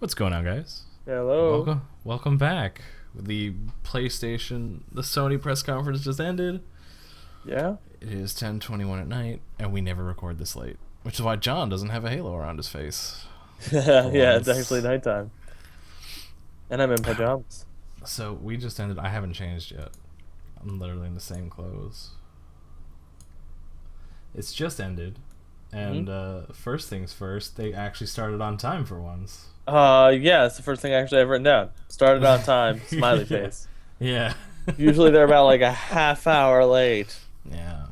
What's going on, guys? Hello. Welcome back. The Sony Press Conference just ended. Yeah. It is 10:21 at night, and we never record this late, which is why John doesn't have a halo around his face for Yeah, it's actually once. nighttime. And I'm in pajamas. So we just ended. I haven't changed yet. I'm literally in the same clothes. It's just ended, hmm and first things first, they actually started on time for once. Yeah, it's the first thing actually I've written down. Started on time, smiley Yeah, face. yeah, Usually they're about like a half hour late. yeah.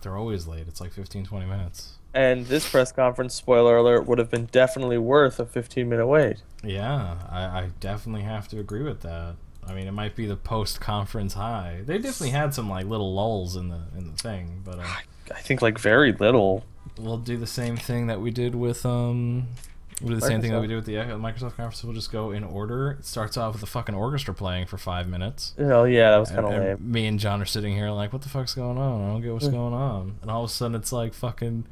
They're always late. It's like 15, 20 minutes. And this press conference, spoiler alert, would have been definitely worth a 15-minute wait. Yeah, I definitely have to agree with that. I mean, it might be the post-conference high. They definitely had some like little lulls in the thing, but I think like very little. we'll do the same thing that we did with We'll do the same thing that we Microsoft. did with the Microsoft conference. We'll just go in order. It starts off with the fucking orchestra playing for 5 minutes, Yeah, that was kind and, of and lame. me and John are sitting here like, what the fuck's going on? I don't get what's going on. And all of a sudden, it's like fucking.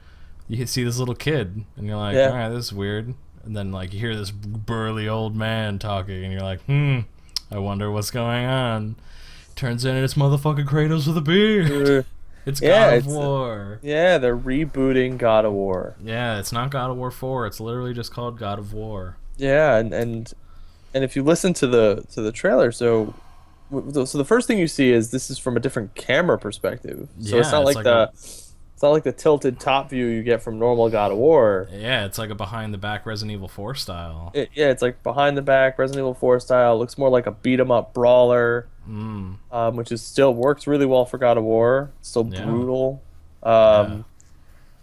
You see this little kid, and you're like, all Yeah. right, this is weird. And then like you hear this burly old man talking, and you're like, I wonder what's going on. Turns in it's motherfucking Kratos with a beard. Uh, It's Yeah, God of it's War. yeah, they're rebooting God of War. Yeah, it's not God of War 4. It's literally just called God of War. Yeah, and if you listen to the trailer, so the first thing you see is this is from a different camera perspective. So Yeah, it's like a it's not like the tilted top view you get from normal God of War. yeah, it's like a behind the back Resident Evil 4 style. Yeah, it's like behind the back Resident Evil 4 style. Looks more like a beat 'em up brawler, Mm. which is still works really well for God of War. It's still Yeah. brutal. Yeah. Um,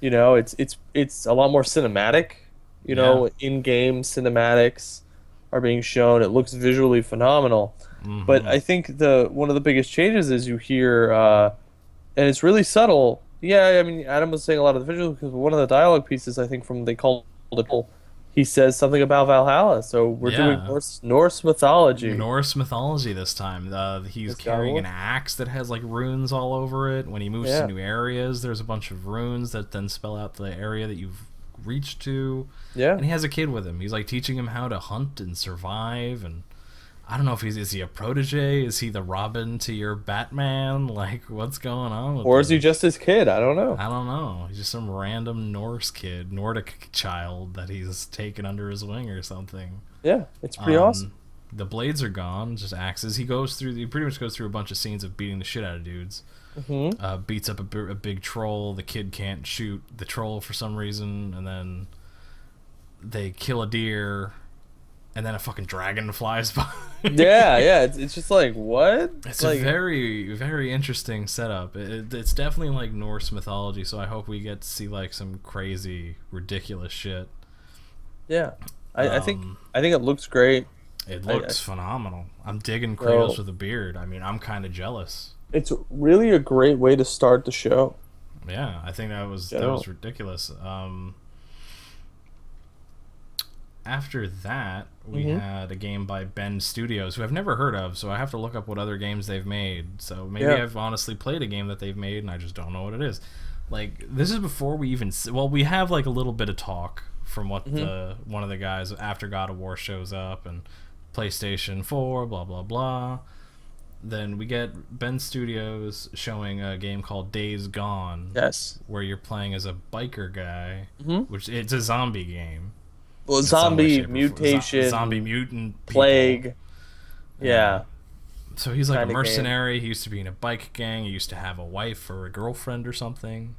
it's a lot more cinematic. Yeah. In-game cinematics are being shown. It looks visually phenomenal. But Mhm. I think the one of the biggest changes is you hear, and it's really subtle. Yeah, I mean, Adam was saying a lot of the visuals because one of the dialogue pieces I think from they called it, he says something about Valhalla. So we're doing Yeah. Norse mythology. Norse mythology this time. He's This God of carrying War. an axe that has like runes all over it. When he moves to Yeah, new areas, there's a bunch of runes that then spell out the area that you've reached to. yeah. And he has a kid with him. He's like teaching him how to hunt and survive. And I don't know if is he a protege? Is he the Robin to your Batman? Like, what's going on with Or is he this? just his kid? I don't know. I don't know. He's just some random Norse kid, Nordic child that he's taken under his wing or something. Yeah, it's pretty awesome. Um, the blades are gone, just axes. He pretty much goes through a bunch of scenes of beating the shit out of dudes. hmm Beats up a big troll. The kid can't shoot the troll for some reason, and then they kill a deer, and then a fucking dragon flies by. Yeah, yeah. It's just like what? It's a Like very, very interesting setup. It's definitely like Norse mythology, so I hope we get to see like some crazy, ridiculous shit. yeah. I think Um, I think it looks great. it I looks phenomenal. I'm digging Kratos so with a beard. I mean, I'm kind of jealous. it's really a great way to start the show. Yeah, I think that was General. ridiculous. After that, we hmm had a game by Bend Studios, who I've never heard of, so I have to look up what other games they've made. So maybe Yeah. I've honestly played a game that they've made, and I just don't know what it is. Like this is before we even well, we have like a little bit of talk from what hmm the one of the guys after God of War shows up and PlayStation 4, blah blah blah. Then we get Ben Studios showing a game called Days Gone, Yes. where you're playing as a biker guy, hmm which it's a zombie game Well, in some way, zombie shape, or form. Zombie mutation, mutant people. plague. Yeah. Yeah, So he's like a kind of game. mercenary. He used to be in a bike gang. He used to have a wife or a girlfriend or something.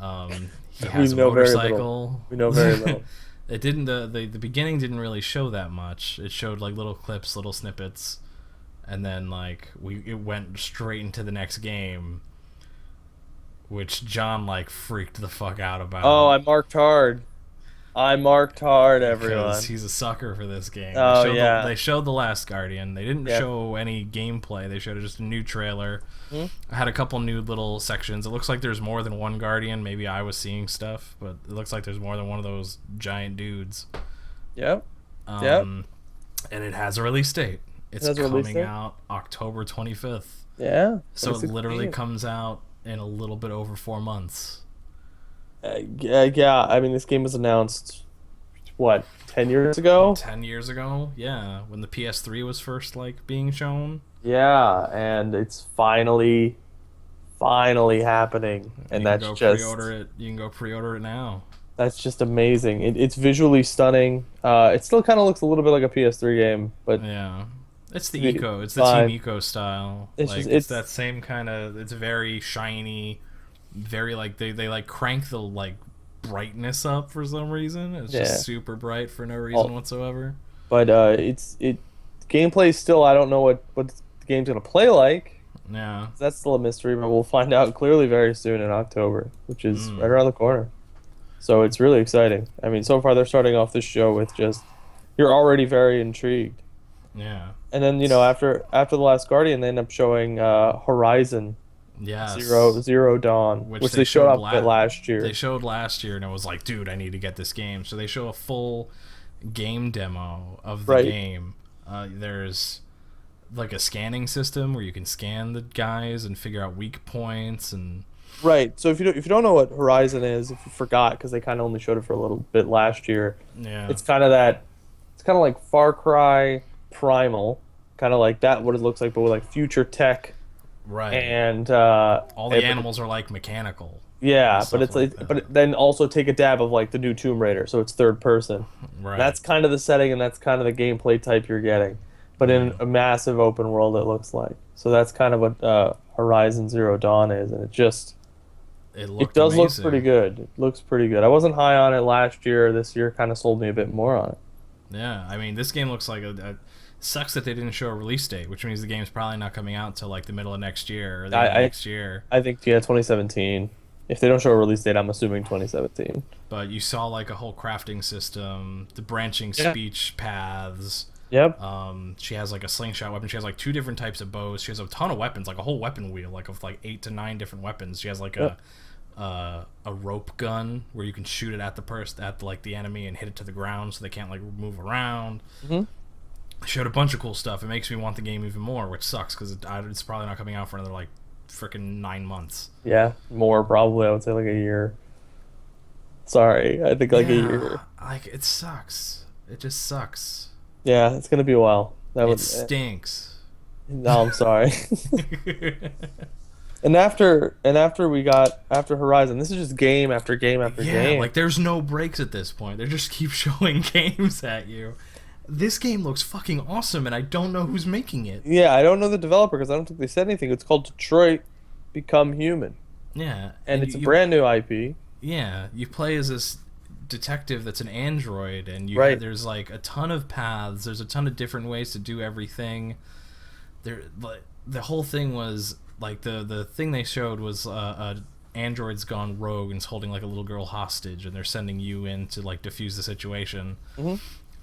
He We has a know very little. motorcycle. We know very little. It didn't. The beginning didn't really show that much. It showed like little clips, little snippets, and then like it went straight into the next game, which John like freaked the fuck out Oh, about. I marked hard. I marked hard, Because everyone. he's a sucker for this game. Oh yeah. They showed the Last Guardian. They didn't Yeah. show any gameplay. They showed just a new trailer. Hmm? I had a couple new little sections. It looks like there's more than one Guardian. Maybe I was seeing stuff, but it looks like there's more than one of those giant dudes. Yep. Yep. Um, and it has a release date. It's That's a release coming date. out October 25th. Yeah. So it literally 2016. comes out in a little bit over 4 months. Yeah. I mean, this game was announced what 10 years ago. 10 years ago, yeah, when the PS3 was first like being shown. Yeah, and it's finally happening, and You can go pre-order it. You can go pre-order it now. that's just amazing. It's visually stunning. It still kind of looks a little bit like a PS3 game, but Yeah. It's the it's eco. It's the Team fine. Eco style. It's Like just it's that same kind of. It's very shiny, very like they like crank the like brightness up for some reason. It's yeah. just super bright for no reason Oh, whatsoever. but it gameplay still. I don't know what the game's gonna play like. Yeah. That's still a mystery, but we'll find out clearly very soon in October, which is right around the corner. So it's really exciting. I mean, so far they're starting off this show with just you're already very intrigued. Yeah. And then, after the last Guardian, they end up showing Horizon Yes. Zero Dawn, which they showed off a bit last year. They showed last year, and it was like, dude, I need to get this game. So they show a full game demo of the Right. game. There's like a scanning system where you can scan the guys and figure out weak points and Right. So if you don't know what Horizon is, if you forgot, because they kind of only showed it for a little bit last year, yeah. it's kind of like Far Cry Primal, kind of like that, what it looks like, but with like future tech Right. and All the animals are like mechanical. yeah, and but stuff it's like like, that. but then also take a dab of like the new Tomb Raider, so it's third person. Right. That's kind of the setting, and that's kind of the gameplay type you're getting, but in a massive open world, it looks like. So that's kind of what Horizon Zero Dawn is, and it does look amazing. pretty good. It looks pretty good. I wasn't high on it last year. This year kind of sold me a bit more on it. Yeah, I mean, this game looks like sucks that they didn't show a release date, which means the game's probably not coming out until like the middle of next year or the end of next year. I think 2017. If they don't show a release date, I'm assuming 2017. But you saw like a whole crafting system, the branching Yeah. speech paths. Yep. She has like a slingshot weapon. She has like 2 different types of bows. She has a ton of weapons, like a whole weapon wheel, like of like 8 to 9 different weapons. She has like Yep. a rope gun where you can shoot it at like the enemy and hit it to the ground so they can't like move around. hmm Showed a bunch of cool stuff. It makes me want the game even more, which sucks because it's probably not coming out for another like freaking 9 months. Yeah, more probably. I would say like a year. Sorry, I think like a year. Like it sucks. It just sucks. Yeah, it's gonna be a while. It stinks. No, I'm sorry. And after Horizon, this is just game after game after game. Like there's no breaks at this point. They just keep showing games at you. This game looks fucking awesome, and I don't know who's making it. Yeah, I don't know the developer because I don't think they said anything. It's called Detroit Become Human, Yeah, and it's a brand new IP. Yeah, you play as this detective that's an android, and Right. there's like a ton of paths. There's a ton of different ways to do everything. The whole thing was like the thing they showed was android's gone rogue and is holding like a little girl hostage, and they're sending you in to like defuse the situation. hmm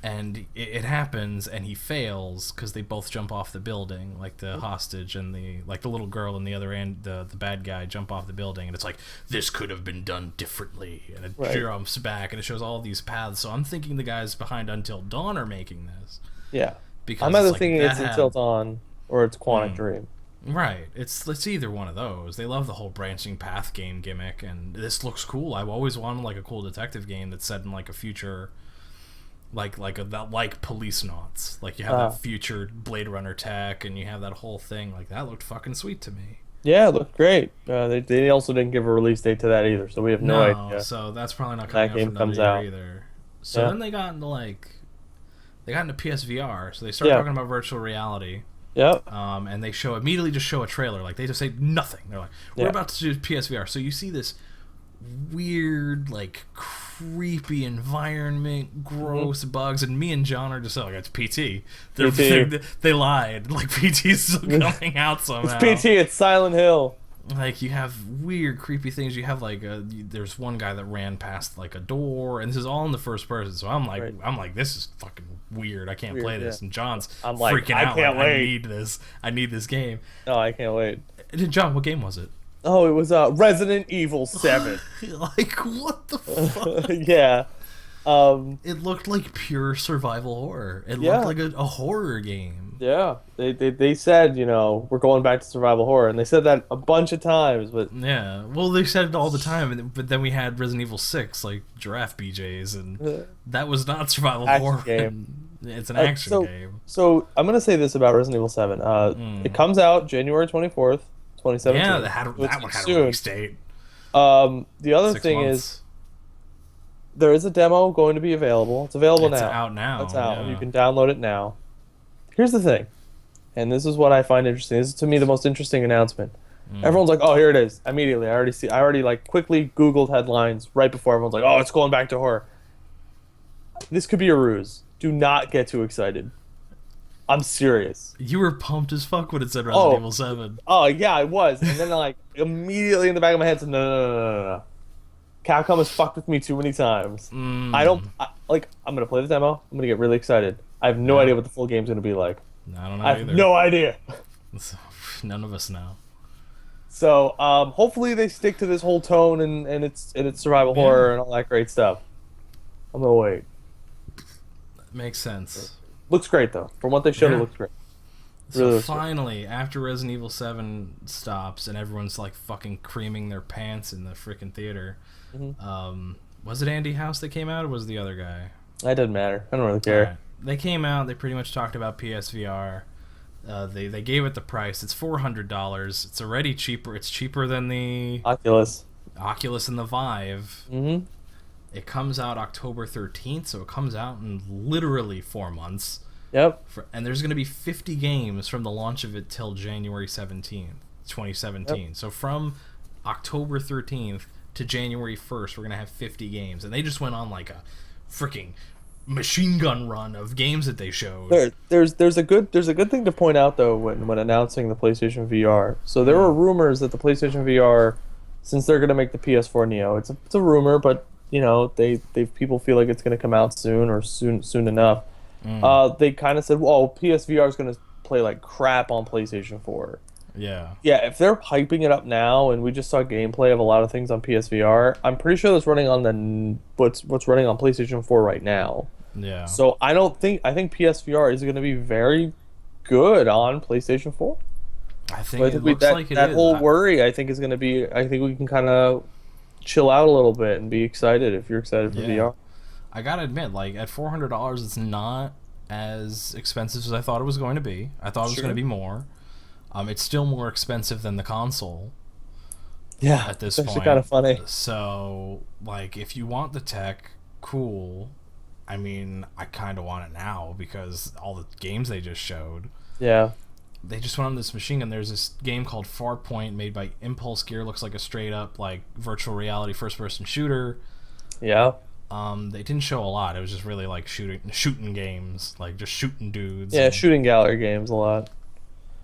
And it happens, and he fails because they both jump off the building, like the hostage and the little girl and the other end, the bad guy jump off the building, and it's like this could have been done differently, and it Right. jumps back and it shows all these paths. So I'm thinking the guys behind Until Dawn are making this Yeah, because I'm either it's like thinking that it's had- Until Dawn or it's Quantic Dream. Right. It's either one of those. They love the whole branching path game gimmick, and this looks cool. I've always wanted like a cool detective game that's set in like a future, like Police Knots. Like you have that future Blade Runner tech, and you have that whole thing. Like that looked fucking sweet to me. Yeah, it looked great. They also didn't give a release date to that either, so we have no idea. So that's probably not coming That out game for comes another year out. either. So Yeah. then they got into PSVR. So they started Yeah. talking about virtual reality. Yep. And they immediately show a trailer. Like they just say nothing. They're like, we're Yeah. about to do PSVR. So you see this weird, like creepy environment, gross bugs, and me and John are just like, it's PT. They lied. Like PT's still coming out somehow. It's PT. It's Silent Hill. Like you have weird, creepy things. You have like there's one guy that ran past like a door, and this is all in the first person. So I'm like, Right. this is fucking weird. I can't Weird, play this. yeah. And John's I'm like, freaking I out. can't like, wait. I need this. I need this game. Oh, I can't wait. And John, what game was it? Oh, it was Resident Evil 7. Like what the fuck? Yeah. It looked like pure survival horror. It Yeah. looked like a horror game. Yeah, they said, we're going back to survival horror, and they said that a bunch of times, but Yeah, well, they said it all the time, but then we had Resident Evil 6, like Giraffe BJ's, and that was not survival action horror. game. It's an action So, game. so I'm gonna say this about Resident Evil 7. It comes out January 24th, Yeah, 2017. So that one it's had a soon. release date. The other 6 thing is months. there is a demo going to be available. It's available It's now. out now. It's out. Yeah. You can download it now. Here's the thing, and this is what I find interesting. This is to me the most interesting announcement. Everyone's like, "Oh, here it is!" Immediately, I already like quickly Googled headlines right before everyone's like, "Oh, it's going back to horror." This could be a ruse. Do not get too excited. I'm serious. You were pumped as fuck when it said Resident Evil 7. Oh yeah, I was, and then like immediately in the back of my head said, "No, no, no, no, no, no. Capcom has fucked with me too many times. I'm gonna play the demo. I'm gonna get really excited. I have no idea what the full game's gonna be like. I don't know I have either. no idea." None of us know. So hopefully they stick to this whole tone and it's survival horror and all that great stuff. I'm gonna wait. Makes sense. Looks great though. From what they showed, Yeah. it looks great. So Really looks great. finally, after Resident Evil 7 stops and everyone's like fucking creaming their pants in the freaking theater, was it Andy House that came out or was it the other guy? That doesn't matter. I don't really care. Alright. They came out, they pretty much talked about PSVR. They gave it the price. It's $400. It's already cheaper. It's cheaper than the Oculus. Oculus and the Vive. Mm-hmm. It comes out October 13th, so it comes out in literally 4 months. Yep. And there's going to be 50 games from the launch of it till January 17th, 2017. Yep. So from October 13th to January 1st, we're going to have 50 games. And they just went on like a freaking machine gun run of games that they showed. There's a good thing to point out though when announcing the PlayStation VR. So there were rumors that the PlayStation VR, since they're gonna make the PS4 Neo, it's a rumor, but they people feel like it's gonna come out soon or soon enough. They kind of said, "Well, PSVR is gonna play like crap on PlayStation 4." Yeah. Yeah, if they're hyping it up now, and we just saw gameplay of a lot of things on PSVR, I'm pretty sure that's running on what's running on PlayStation 4 right now. Yeah. So I think PSVR is going to be very good on PlayStation 4. I think So I it think looks that like it that is. whole worry, I think, is going to be. I think we can kind of chill out a little bit and be excited if you're excited for Yeah. VR. I gotta admit, like at $400, it's not as expensive as I thought it was going to be. I thought it was Sure. going to be more. It's still more expensive than the console Yeah, at this it's actually point. kind of funny. So, like, if you want the tech, cool. I mean, I kind of want it now because all the games they just showed. Yeah. They just went on this machine gun. There's this game called Farpoint made by Impulse Gear. Looks like a straight up like virtual reality first person shooter. Yeah. They didn't show a lot. It was just really like shooting games, like just shooting dudes. Yeah, and- shooting gallery games a lot.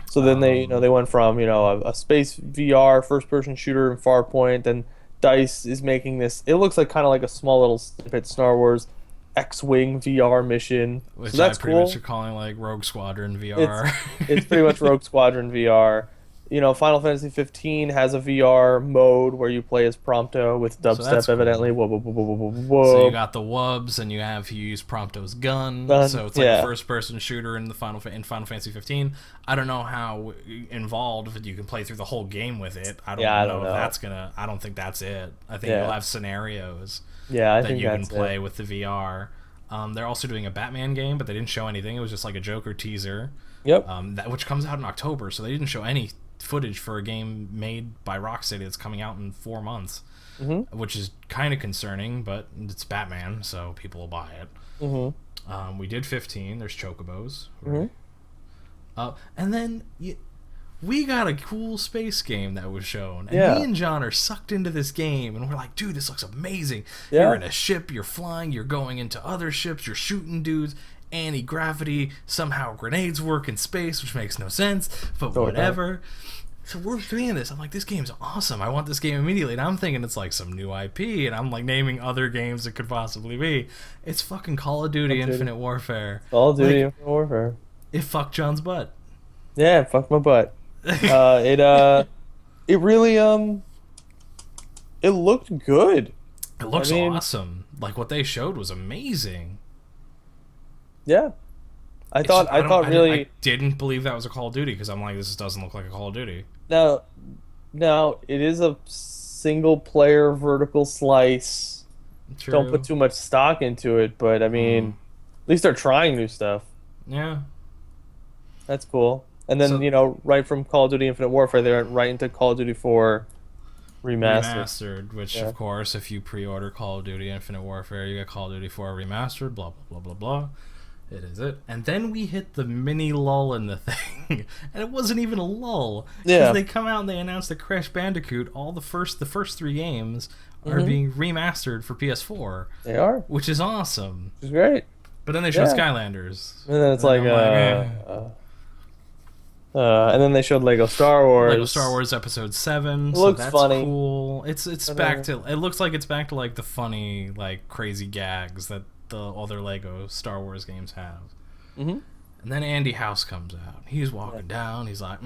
So then they went from a space VR first person shooter in Farpoint. Then DICE is making this. It looks like kind of like a small little snippet Star Wars X-wing VR mission. Which So that's I pretty cool. much are calling like Rogue Squadron VR. It's pretty much Rogue Squadron VR. Final Fantasy 15 has a VR mode where you play as Prompto with that's dubstep, cool. evidently. Whoa, whoa, whoa, whoa, whoa, whoa. So you got the wubs, and you use Prompto's gun. Gun, So it's like yeah. a first-person shooter in Final Fantasy 15. I don't know how involved you can play through the whole game with it. I don't know if that's gonna. I don't think that's it. I think Yeah. you'll have scenarios Yeah, I that think you can that's play it. with the VR. They're also doing a Batman game, but they didn't show anything. It was just like a Joker teaser. Yep. Which comes out in October, so they didn't show any footage for a game made by Rocksteady that's coming out in 4 months, which is kind of concerning, but it's Batman, so people will buy it. We did 15. There's Chocobos. Right? And then we got a cool space game that was shown, and Yeah. me and John are sucked into this game, and we're like, dude, this looks amazing. Yeah. You're in a ship, you're flying, you're going into other ships, you're shooting dudes, anti-gravity, somehow grenades work in space, which makes no sense, but Totally. whatever. So we're playing this. I'm like, this game's awesome. I want this game immediately. And I'm thinking it's like some new IP, and I'm like naming other games it could possibly be. It's fucking Call of Duty Infinite Warfare. Call of Duty Like, Infinite Warfare. it fucked John's butt. Yeah, fuck my butt. It really it looked good. It looks I mean- awesome. Like what they showed was amazing. Yeah. I thought I really didn't believe that was a Call of Duty because I'm like, this doesn't look like a Call of Duty. now now it is a single player vertical slice. Don't put True. too much stock into it, but I Mm, mean, at least they're trying new stuff. yeah. That's cool. And then, So right from Call of Duty Infinite Warfare, they went right into Call of Duty 4 Remastered. remastered, which Yeah. of course, if you pre-order Call of Duty Infinite Warfare, you get Call of Duty 4 remastered. Blah blah blah blah blah. It is it. And then we hit the mini lull in the thing, and it wasn't even a lull because Yeah. they come out and they announce that Crash Bandicoot, all the first three games are Hmm. being remastered for PS4, They are. which is awesome. Which is great. But then they showed Yeah. Skylanders, And then it's and like, I'm like, eh. and then they showed Lego Star Wars. Lego Star Wars Episode 7. So Looks that's funny. cool. It's But, back to. It looks like it's back to like the funny, like crazy gags that the other Lego Star Wars games have. hmm And then Andy House comes out. He's walking down. He's like,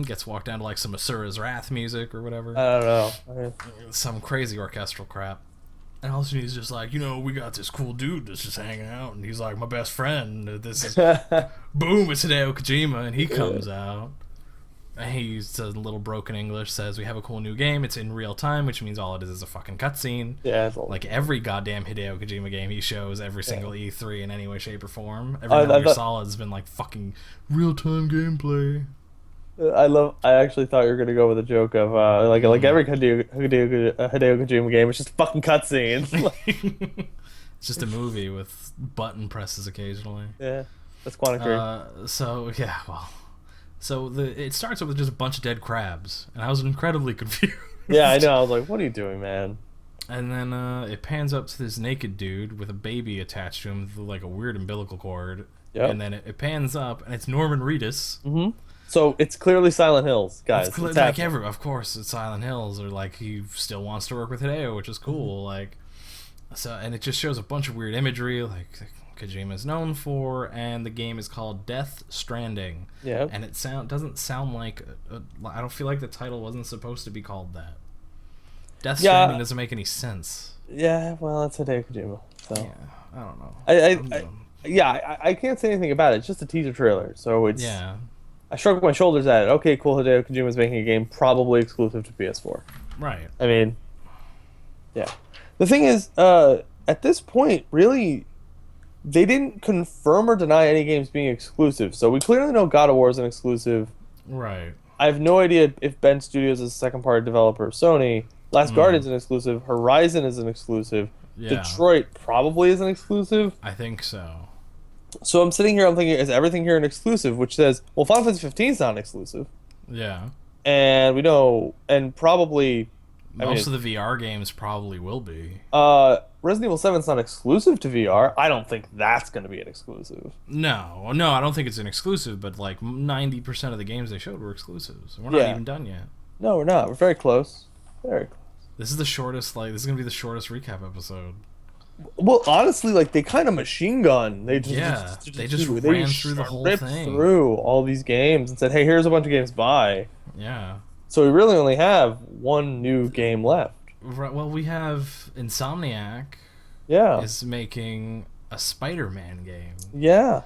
gets walked down to like some Asura's Wrath music or whatever, I don't know. I mean, some crazy orchestral crap. And all of a sudden he's just like, we got this cool dude that's just hanging out, and he's like my best friend. This is boom, it's Hideo Kojima, and he comes out. And he uses a little broken English, says we have a cool new game. It's in real time, which means all it is a fucking cutscene. yeah, Like every goddamn Hideo Kojima game he shows every single E3 in any way, shape, or form. Every I Metal Gear thought- Solid's been like fucking real time gameplay. I actually thought you were gonna go with a joke of like every Hideo Kojima game, it's just fucking cutscenes. It's just a movie with button presses occasionally. Yeah, that's Quantic Dream. So it starts with just a bunch of dead crabs, and I was incredibly confused. Yeah, I know. I was like, what are you doing, man? And then it pans up to this naked dude with a baby attached to him with like a weird umbilical cord. Yep. And then it pans up, and it's Norman Reedus. Mm-hmm. So it's clearly Silent Hills, guys. It's It's like happening. of course, it's Silent Hills, or like he still wants to work with Hideo, which is cool. Like, so, and it just shows a bunch of weird imagery, like Kojima's known for, and the game is called Death Stranding. Yeah. And it doesn't sound like I don't feel like the title wasn't supposed to be called that. Death Stranding doesn't make any sense. Yeah, well, it's Hideo Kojima. So Yeah, I don't know. I can't say anything about it. It's just a teaser trailer, so it's. Yeah, I shrugged my shoulders at it. Okay, cool. Hideo Kojima's making a game probably exclusive to PS4. right. I mean, yeah. The thing is, at this point, really, they didn't confirm or deny any games being exclusive. So we clearly know God of War is an exclusive. Right. I have no idea if Bend Studios is a second-party developer of Sony. Last Guardian's an exclusive. Horizon is an exclusive. Yeah. Detroit probably is an exclusive. I think so. So I'm sitting here, I'm thinking, is everything here an exclusive? Which says, well, Final Fantasy 15 is not an exclusive. Yeah. And we know, and probably... Most of the VR games probably will be. Resident Evil 7 is not exclusive to VR. I don't think that's going to be an exclusive. No, I don't think it's an exclusive, but like 90% of the games they showed were exclusives. We're not even done yet. No, we're not. We're very close. Very close. This is the shortest, this is going to be the shortest recap episode. Well, honestly, they kind of machine gun. They just ran through the whole ripped thing. through all these games and said, "Hey, here's a bunch of games. Buy." Yeah. So we really only have one new game left. Right, well, we have Insomniac Yeah. is making a Spider-Man game Yeah.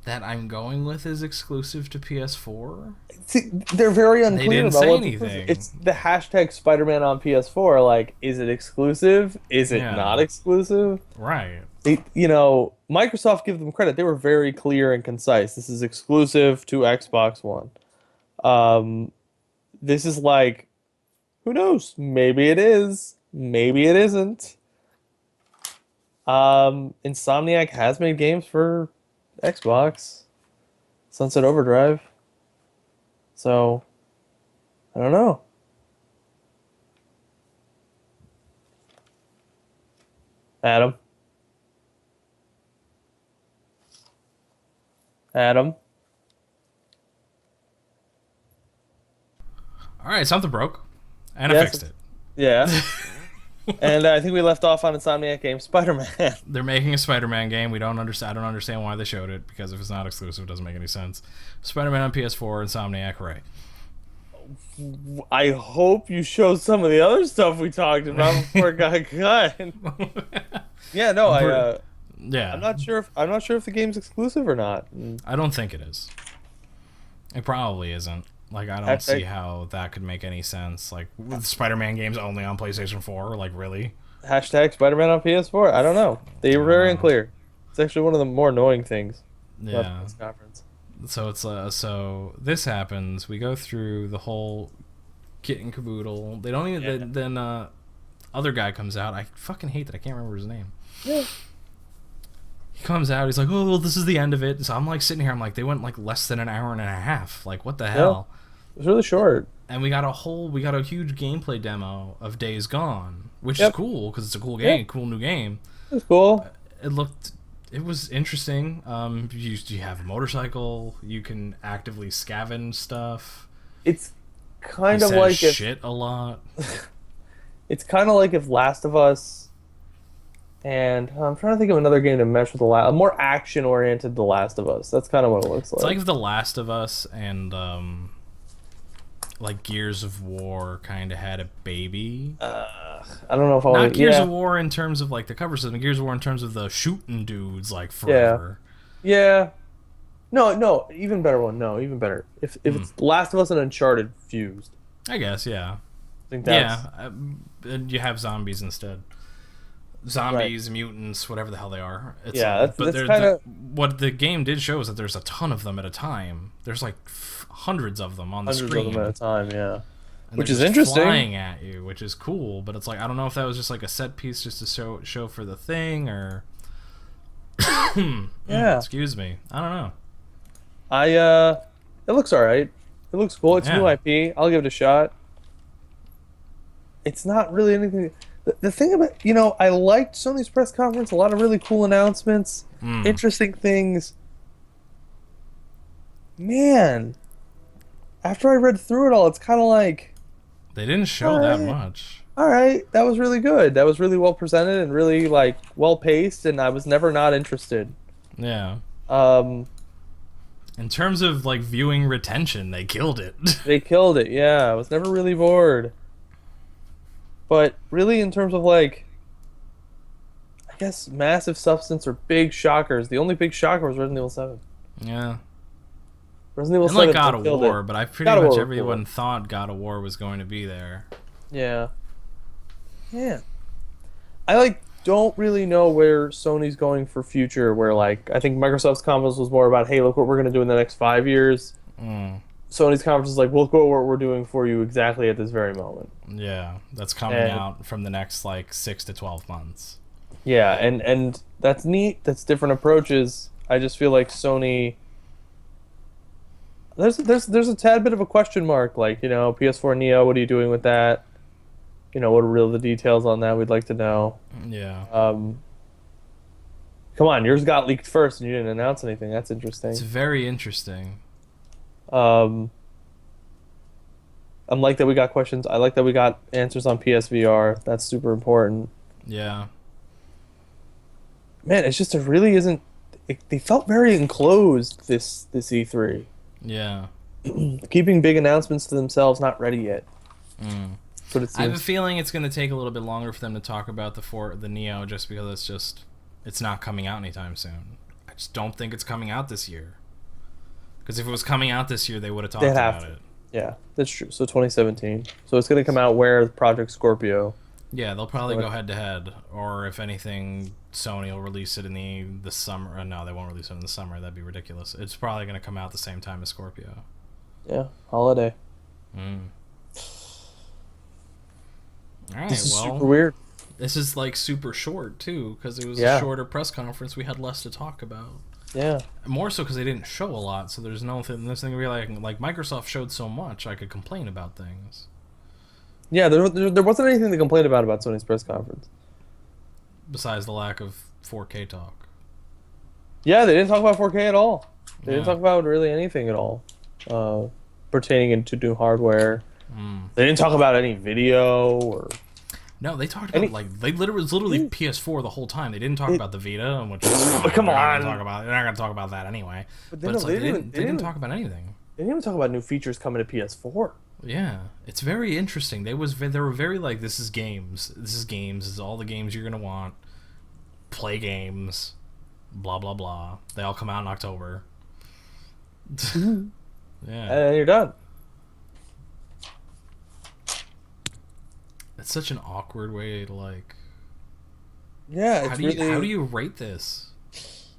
that I'm going with is exclusive to PS4. See, they're very unclear didn't about say what's anything. exclusive. It's the hashtag Spider-Man on PS4. Like, is it exclusive? Is it Yeah. not exclusive? Right. Microsoft, give them credit. They were very clear and concise. This is exclusive to Xbox One. This is like, who knows? Maybe it is. Maybe it isn't. Insomniac has made games for Xbox. Sunset Overdrive. So, I don't know. Adam? Adam? All right, something broke, and I Yes. fixed it. Yeah. And I think we left off on Insomniac game Spider-Man. They're making a Spider-Man game. I don't understand why they showed it, because if it's not exclusive, it doesn't make any sense. Spider-Man on PS4, Insomniac, right? I hope you show some of the other stuff we talked about before it got cut. Yeah, no, Yeah, I'm not sure if the game's exclusive or not. I don't think it is. It probably isn't. Like, I don't see how that could make any sense. Like, with Spider-Man games only on PlayStation 4, like, really? Hashtag Spider-Man on PS4. I don't know. They were very know. unclear. It's actually one of the more annoying things about the Yeah. press conference. So it's so this happens. We go through the whole kit and caboodle. They don't even. Yeah. Then other guy comes out. I fucking hate that I can't remember his name. Yeah. He comes out. He's like, "Oh, well, this is the end of it." So I'm like sitting here. I'm like, they went like less than an hour and a half. Like, what the hell? It was really short. And we got a huge gameplay demo of Days Gone, which is cool because it's a cool game, cool new game. It was cool. It was interesting. You have a motorcycle. You can actively scavenge stuff. It's kind He of says like shit a lot. it's kind of like if Last of Us and I'm trying to think of another game to mesh with a more action-oriented The Last of Us. That's kind of what it looks like. It's like if The Last of Us and like Gears of War kind of had a baby. I don't know if I Not want Gears of War in terms of like the cover system. Gears of War in terms of the shooting dudes like forever. Yeah. No, even better one. No, even better. If it's Last of Us and Uncharted fused. I guess, yeah. I think that's... And you have zombies instead. Zombies, mutants, whatever the hell they are. That's kind of... What the game did show is that there's a ton of them at a time. There's like hundreds of them on the screen. Hundreds of them at a time, yeah. And which they're is just interesting. flying at you, which is cool, but it's like, I don't know if that was just like a set piece just to show for the thing, or... Yeah. Excuse me. I don't know. It looks alright. It looks cool. It's new IP. I'll give it a shot. It's not really anything... The thing about, I liked Sony's press conference. A lot of really cool announcements, interesting things. Man, after I read through it all, it's kind of like... They didn't show that much. All right, that was really good. That was really well presented and really, like, well paced, and I was never not interested. Yeah. In terms of, like, viewing retention, they killed it. They killed it, yeah. I was never really bored. But really, in terms of, like, I guess massive substance or big shockers, the only big shocker was Resident Evil 7. Yeah. Resident Evil 7 like God of War, but I pretty much everyone thought God of War was going to be there. Yeah. Yeah. I, don't really know where Sony's going for future, where, I think Microsoft's conference was more about, hey, look what we're going to do in the next 5 years. Sony's conference is like, well, look what we're doing for you exactly at this very moment. Yeah, that's coming out from the next 6 to 12 months. Yeah, and that's neat. That's different approaches. I just feel like Sony. There's a tad bit of a question mark. PS4 Neo. What are you doing with that? What are really the details on that? We'd like to know. Yeah. Come on, yours got leaked first, and you didn't announce anything. That's interesting. It's very interesting. I like that we got questions. I like that we got answers on PSVR. That's super important. Yeah. Man, it's just, it really isn't... They felt very enclosed, this E3. Yeah. Keeping big announcements to themselves, not ready yet. That's what it seems. I have a feeling it's going to take a little bit longer for them to talk about the Neo, just because it's not coming out anytime soon. I just don't think it's coming out this year. Because if it was coming out this year, they would have talked about it. Yeah, that's true. So 2017. So it's going to come out where Project Scorpio. Yeah, they'll probably go head to head, or if anything, Sony will release it in the summer. No, they won't release it in the summer. That'd be ridiculous. It's probably going to come out the same time as Scorpio. Yeah, holiday. All right, This is super weird. This is super short too, because it was a shorter press conference. We had less to talk about. Yeah. More so because they didn't show a lot, so there's nothing. This thing really like Microsoft showed so much, I could complain about things. Yeah, there wasn't anything to complain about Sony's press conference. Besides the lack of 4K talk. Yeah, they didn't talk about 4K at all. They didn't talk about really anything at all pertaining into new hardware. They didn't talk about any video or... No, they talked about it was literally PS4 the whole time. They didn't talk about the Vita, which come on, they're not going to talk about that anyway. But it's they didn't talk about anything. They didn't even talk about new features coming to PS4. Yeah, it's very interesting. They were very this is games. This is games. This is all the games you're gonna want. Play games. blah blah blah. They all come out in October. Yeah, And you're done. it's such an awkward way to like. Yeah, How it's do you really rate this?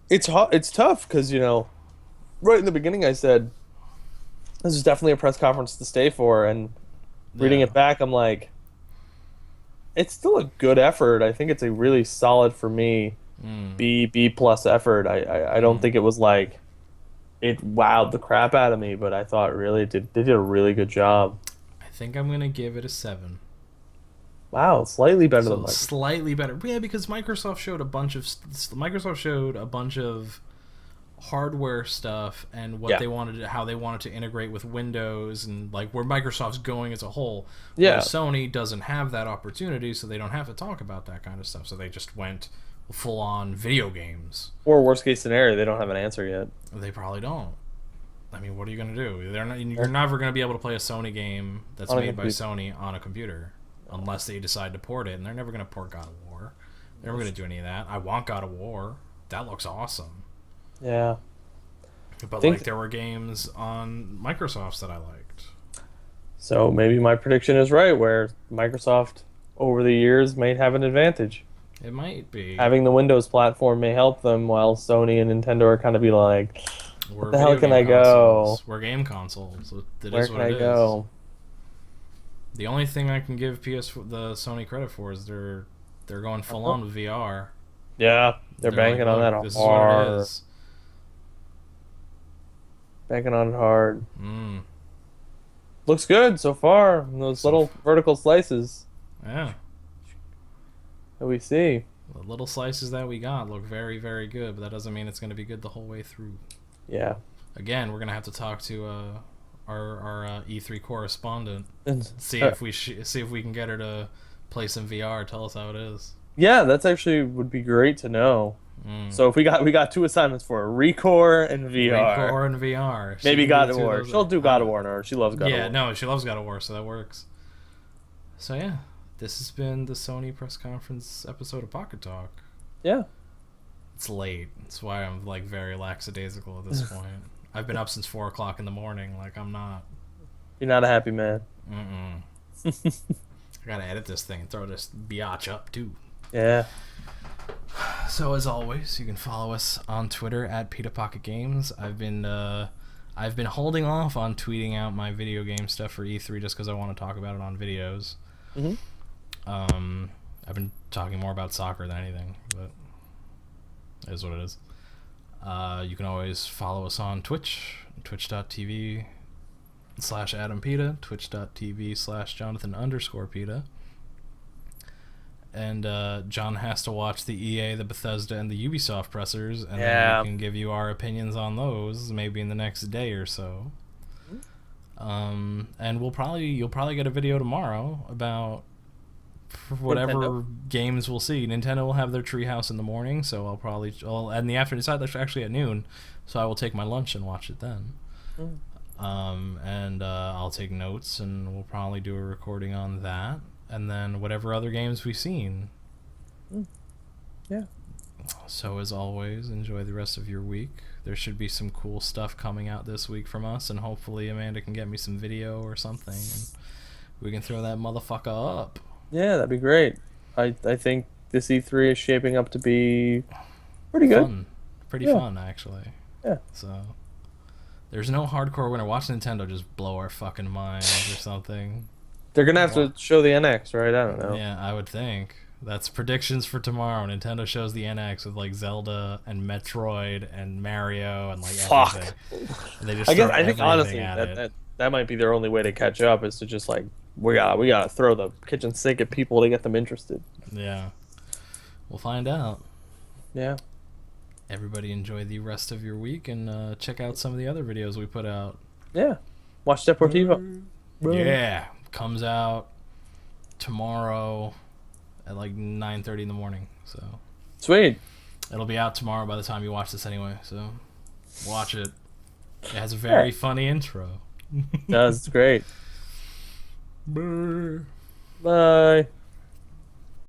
it's hot. It's tough because right in the beginning I said this is definitely a press conference to stay for, and reading Yeah. it back, I'm like, it's still a good effort. I think it's a really solid for me Mm. B plus effort. I don't Mm. think it was like it wowed the crap out of me, but I thought really they did a really good job. I think I'm gonna give it a 7. Wow, slightly better than So Microsoft. slightly better. Yeah, because Microsoft showed a bunch of hardware stuff and what Yeah, they wanted, how they wanted to integrate with Windows and like where Microsoft's going as a whole. yeah. Whereas Sony doesn't have that opportunity, so they don't have to talk about that kind of stuff. So they just went full on video games. Or worst case scenario, they don't have an answer yet. They probably don't. I mean, what are you gonna do? You're Yeah. never gonna be able to play a Sony game that's On a made by computer. Sony on a computer, unless they decide to port it, and they're never gonna port God of War. They're never gonna do any of that. I want God of War. That looks awesome. Yeah. But Think like, there were games on Microsoft's that I liked. so maybe my prediction is right, where Microsoft over the years may have an advantage. It might be. Having the Windows platform may help them, while Sony and Nintendo are kind of be like, We're the hell video can game I go? consoles. We're game consoles. It where is can what I it is. go? The only thing I can give the Sony credit for is they're going full on with VR. Yeah, they're They're banking like, on that "Look, this hard. is what it is." Banking on it hard. Mm. Looks good so far. Those little vertical slices Yeah. that we see. The little slices that we got look very, very good, but that doesn't mean it's going to be good the whole way through. Yeah. Again, we're going to have to talk to our E3 correspondent, And, see if we can get her to play some VR. Tell us how it is. yeah, that's actually would be great to know. Mm. So if we got two assignments for her, Recore and VR. Recore and VR. She Maybe can God do of two War. those She'll things. do God of War. No, she loves God of Yeah, War. no, she loves God of War, so that works. So yeah, this has been the Sony Press Conference episode of Pocket Talk. Yeah. It's late. That's why I'm like very lackadaisical at this point. I've been up since 4 o'clock in the morning. Like, I'm not. You're not a happy man. I gotta edit this thing and throw this biatch up too. Yeah. So as always, you can follow us on Twitter at PetaPocketGames. I've been holding off on tweeting out my video game stuff for E3 just because I want to talk about it on videos. Mhm. I've been talking more about soccer than anything, but it is what it is. You can always follow us on Twitch, twitch.tv/AdamPeta, twitch.tv/Jonathan_Peta. And John has to watch the EA, the Bethesda, and the Ubisoft pressers, and then we can give you our opinions on those maybe in the next day or so. And you'll probably get a video tomorrow about whatever Nintendo. games we'll see. Nintendo will have their treehouse in the morning, so I'll in the afternoon. It's actually at noon, so I will take my lunch and watch it then. And I'll take notes, and we'll probably do a recording on that. And then whatever other games we've seen. Yeah. So as always, enjoy the rest of your week. There should be some cool stuff coming out this week from us, and hopefully Amanda can get me some video or something, and we can throw that motherfucker up. Yeah, that'd be great. I think this E3 is shaping up to be pretty good. Fun. Pretty Yeah. fun, actually. Yeah. So there's no hardcore winner. Watch Nintendo just blow our fucking minds or something. They're gonna have to show the NX, right? I don't know. Yeah, I would think. That's predictions for tomorrow. Nintendo shows the NX with like Zelda and Metroid and Mario and like Fuck. everything. And they just I guess throw I think everything honestly at it. that might be their only way to catch up is to just like we gotta throw the kitchen sink at people to get them interested. Yeah. We'll find out. Yeah. Everybody enjoy the rest of your week and check out some of the other videos we put out. Yeah. Watch Deportivo. Yeah. Comes out tomorrow at like 9:30 in the morning. So Sweet. it'll be out tomorrow by the time you watch this anyway. So watch it. It has a very funny intro. That's great. Brr. Bye.